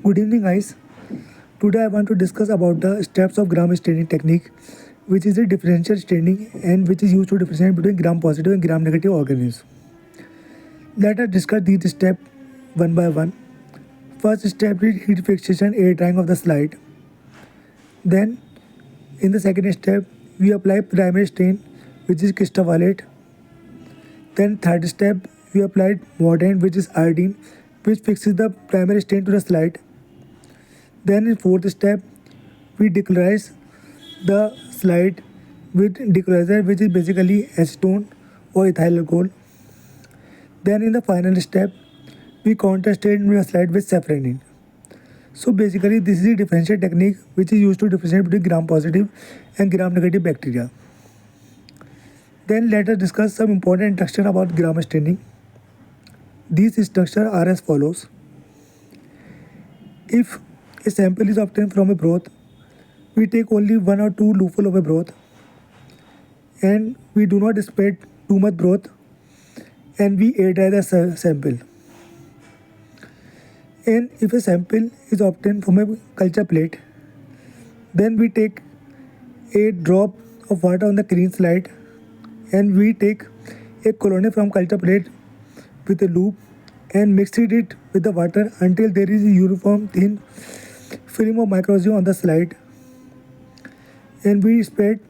Good evening, guys. Today I want to discuss about the steps of gram staining technique, which is a differential staining and which is used to differentiate between gram positive and gram negative organisms. Let us discuss these steps one by one. First step is heat fixation air drying of the slide. Then, in the second step, we apply primary stain, which is crystal violet. Then, third step, we apply mordant, which is iodine, which fixes the primary stain to the slide. Then in fourth step, we decolorize the slide with decolorizer, which is basically acetone or ethyl alcohol. Then in the final step, we contrast the slide with safranin. So basically this is a differential technique which is used to differentiate between gram positive and gram negative bacteria. Then let us discuss some important instructions about gram staining. These instructions are as follows. If a sample is obtained from a broth, we take only 1 or 2 looful of a broth and we do not spread too much broth and we air dry the sample. And if a sample is obtained from a culture plate, then we take a drop of water on the clean slide and we take a colony from culture plate with a loop and mix it with the water until there is a uniform thin film of microorganism on the slide, and we spread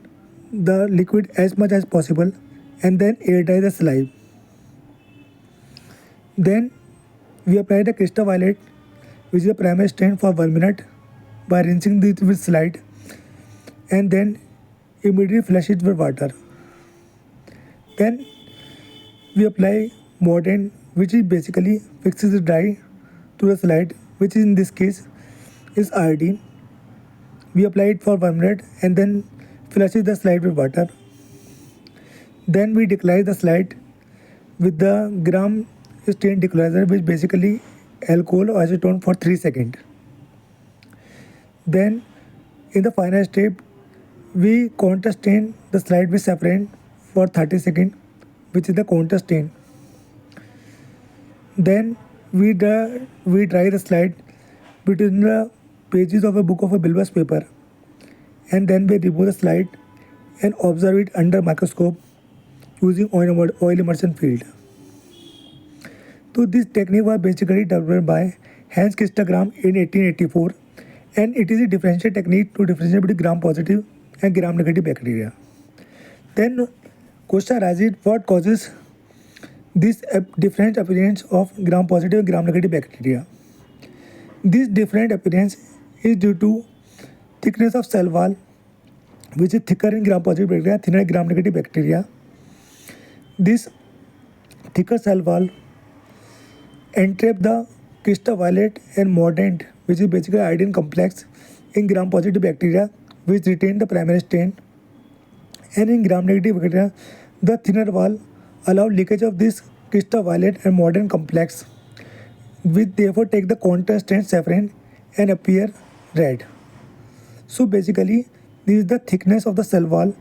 the liquid as much as possible and then air dry the slide. Then we apply the crystal violet, which is a primary stain, for 1 minute by rinsing it with slide and then immediately flush it with water. Then we apply mordant, which is basically fixes the dye to the slide, which is in this case is iodine. We apply it for 1 minute and then flushes the slide with water. Then we decolorize the slide with the gram stain decolorizer, which basically alcohol or acetone, for 3 seconds. Then in the final step, we contrast stain the slide with saffron for 30 seconds, which is the contrast stain. Then we dry the slide between the pages of a book of a bulbous paper, and then we remove the slide and observe it under microscope using oil immersion field. So this technique was basically developed by Hans Christogram in 1884, and it is a differential technique to differentiate between gram positive and gram negative bacteria. Then question arises, what causes this different appearance of gram positive and gram negative bacteria? This different appearance is due to thickness of cell wall, which is thicker in gram positive bacteria, thinner in gram negative bacteria. This thicker cell wall entrap the crystal violet and mordant, which is basically iodine complex, in gram positive bacteria, which retain the primary stain, and in gram negative bacteria the thinner wall allow leakage of this crystal violet and mordant complex, which therefore take the contrast stain saffron and appear red. So basically this is the thickness of the cell wall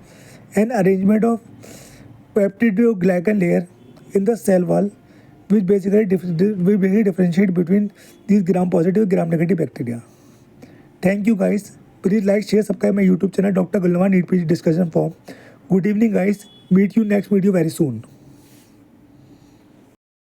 and arrangement of peptidoglycan layer in the cell wall, which basically differentiate between these gram positive and gram negative bacteria. Thank you guys. Please like, share, subscribe my YouTube channel Dr. Gulnaman Need PG Discussion Forum. Good evening guys. Meet you next video very soon.